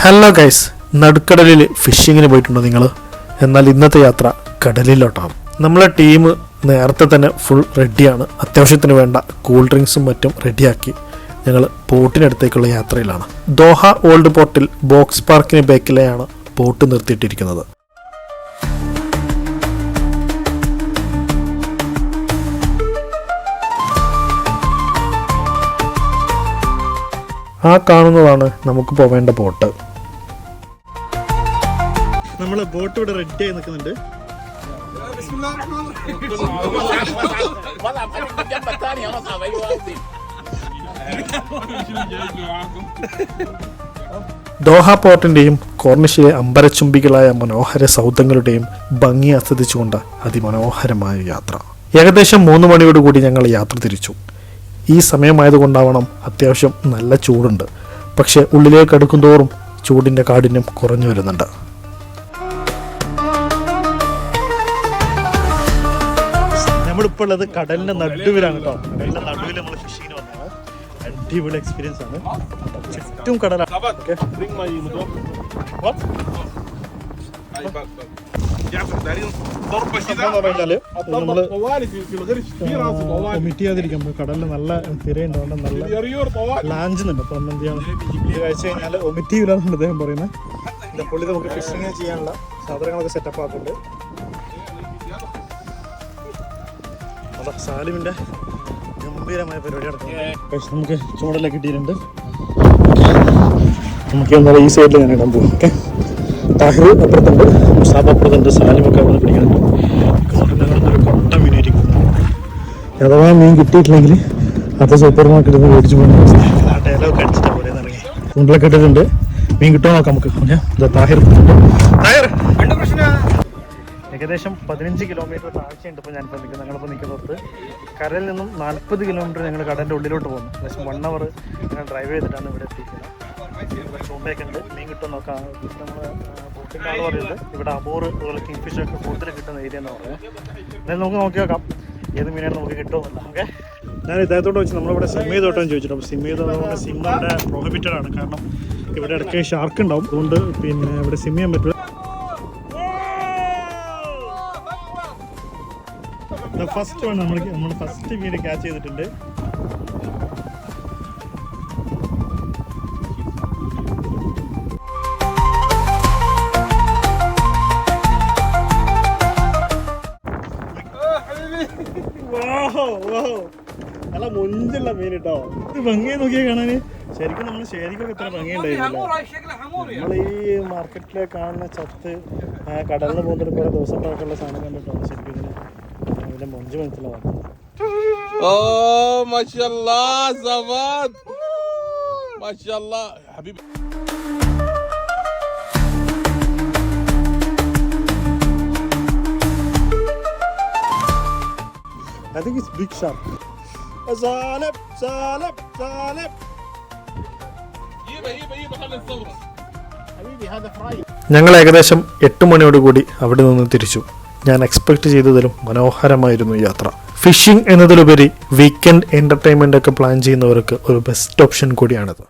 Hello guys, നടുക്കടലിൽ ഫിഷിങ്ങിന് പോയിട്ടുണ്ടോ നിങ്ങൾ? എന്നാൽ ഇന്നത്തെ യാത്ര കടലിലോട്ടാണ്. നമ്മളെ ടീം നേരത്തെ തന്നെ ഫുൾ റെഡിയാണ്. അത്യാവശ്യത്തിന് വേണ്ട കൂൾ ഡ്രിങ്ക്സും മറ്റും റെഡിയാക്കി ഞങ്ങൾ ബോട്ടിനടുത്തേക്കുള്ള യാത്രയിലാണ്. ദോഹ ഓൾഡ് പോർട്ടിൽ ബോക്സ് പാർക്കിന് ബേക്കിലെയാണ് ബോട്ട് നിർത്തിയിട്ടിരിക്കുന്നത്. ആ കാണുന്നതാണ് നമുക്ക് പോവേണ്ട ബോട്ട്. നമ്മൾ ബോട്ട് ഇവിടെ റെഡി ആയി നിൽക്കുന്നുണ്ട്. ദോഹ പോർട്ടിന്റെയും കോർണിഷിലെ അമ്പരച്ചുംബികളായ മനോഹര സൗധങ്ങളുടെയും ഭംഗി ആസ്വദിച്ചുകൊണ്ട് അതിമനോഹരമായ യാത്ര. ഏകദേശം 3 മണിയോടുകൂടി ഞങ്ങൾ യാത്ര തിരിച്ചു. ഈ സമയമായതുകൊണ്ടാവണം അത്യാവശ്യം നല്ല ചൂടുണ്ട്. പക്ഷെ ഉള്ളിലേക്ക് അടുക്കുന്തോറും ചൂടിൻ്റെ കാഠിന്യം കുറഞ്ഞു വരുന്നുണ്ട്. നമ്മളിപ്പോൾ ഉള്ളത് കടലിൻ്റെ നടുവിലാണ് കേട്ടോ. കടലിൻ്റെ നടുവിൽ നമ്മൾ ഫിഷിങ്ങിന് വന്നതാണ്. അടിപൊളി എക്സ്പീരിയൻസ് ആണ്. ചുറ്റും കടലാണ്. ഒമിറ്റ് ചെയ്യാതിരിക്കാം. കടലിൽ നല്ല തിരയുണ്ട്, നല്ല ലാഞ്ചുന്നുണ്ട്. അപ്പം എന്ത് ചെയ്യണം, ഇത് കഴിച്ചു കഴിഞ്ഞാൽ ഒമിറ്റ് ചെയ്യില്ലാന്നാണ് അദ്ദേഹം പറയുന്നത്. പുള്ളി നമുക്ക് ഫിഷിങ് ചെയ്യാനുള്ള സാധനങ്ങളൊക്കെ സെറ്റപ്പ് ആക്കുന്നുണ്ട്. അതാ സാലിമിൻ്റെ ഗംഭീരമായ പരിപാടി നടക്കുന്നത്. നമുക്ക് ചൂടെല്ലാം കിട്ടിയിട്ടുണ്ട്. നമുക്ക് എന്താ ഈ സൈഡിൽ ഞാൻ ഇടാൻ പോകും. ഓക്കെ, താഹിർ അപ്പുറത്തുണ്ട്, മുസാബ് അപ്പുറത്തുണ്ട്, സാലിമൊക്കെ അവിടെ പിടിക്കുന്നുണ്ട്. ഒരു കൊട്ട മീനായിരിക്കും. അഥവാ മീൻ കിട്ടിയിട്ടില്ലെങ്കിൽ അത് സൂപ്പർ മാർക്കറ്റിൽ നിന്ന് മേടിച്ചു പോകുന്ന ആ ഡയലോഗ് അടിച്ചിട്ട് പോലെ ഇറങ്ങി ചൂണ്ടിലൊക്കെ ഇട്ടിട്ടുണ്ട്. മീൻ കിട്ടുമോ നോക്കാം നമുക്ക്. താഹിർ ഏകദേശം 15 കിലോമീറ്റർ താഴ്ചയുണ്ട് ഇപ്പോൾ ഞാനിപ്പോൾ നിൽക്കുന്നത്. ഞങ്ങളിപ്പോൾ നിൽക്കുന്നത് കരയിൽ നിന്നും 40 കിലോമീറ്റർ ഞങ്ങൾ കടലിൻ്റെ ഉള്ളിലോട്ട് പോകുന്നു. ഏകദേശം 1 അവർ ഞങ്ങൾ ഡ്രൈവ് ചെയ്തിട്ടാണ് ഇവിടെ എത്തിക്കുന്നത്. ഇവിടെ ചൂണ്ടയൊക്കെ ഉണ്ട്, മീൻ കിട്ടുമെന്ന് നോക്കാം. നമ്മൾ ബോട്ടിൻ്റെ ആൾ പറയുന്നത് ഇവിടെ അബോർ അതുപോലെ കിങ് ഫിഷൊക്കെ കൂടുതൽ കിട്ടുന്ന ഏരിയ എന്ന് പറയുന്നത്. എന്നാലും നമുക്ക് നോക്കി നോക്കാം ഏത് മീനാണ് നമുക്ക് കിട്ടുമെന്നല്ല. ഓക്കെ, ഞാൻ ഇദ്ദേഹത്തോട് വെച്ച് നമ്മളിവിടെ സിം ചെയ്തോട്ടെന്ന് ചോദിച്ചിട്ട്. അപ്പോൾ സിം ചെയ്തതുകൊണ്ട് സിം ഇവിടെ പ്രോഹിബിറ്റഡ് ആണ്. കാരണം ഇവിടെ ഇടയ്ക്ക് ഷാർക്ക് ഉണ്ടാവും. അതുകൊണ്ട് പിന്നെ ഇവിടെ സിം ചെയ്യാൻ പറ്റില്ല. ഫസ്റ്റ് വൺ നമ്മൾ ഫസ്റ്റ് മീൻ ക്യാച്ച് ചെയ്തിട്ടുണ്ട്. നല്ല മൊഞ്ചുള്ള മീൻ കേട്ടോ. ഇത് ഭംഗിയെ നോക്കിയാൽ കാണാന് ശരിക്കും നമ്മൾ ശരിക്കൊക്കെ ഇത്ര ഭംഗിയുണ്ടായിരുന്നില്ല. നമ്മൾ ഈ മാർക്കറ്റിലെ കാണുന്ന ചത്ത് കടലിന് പോകുന്നൊരു കുറേ ദിവസം പഴക്കമുള്ള സാധനം കണ്ടിട്ടാണ് ശരിക്കും ഇതിന്റെ മൊഞ്ച് മനസ്സിലാവാത്തത്. I think it's big shark. Salib. ഞങ്ങൾ ഏകദേശം 8 മണിയോടുകൂടി അവിടെ നിന്ന് തിരിച്ചു. ഞാൻ എക്സ്പെക്ട് ചെയ്തതിലും മനോഹരമായിരുന്നു യാത്ര. ഫിഷിംഗ് എന്നതിലുപരി വീക്കെൻഡ് എൻ്റർടൈൻമെൻ്റ് ഒക്കെ പ്ലാൻ ചെയ്യുന്നവർക്ക് ഒരു ബെസ്റ്റ് ഓപ്ഷൻ കൂടിയാണിത്.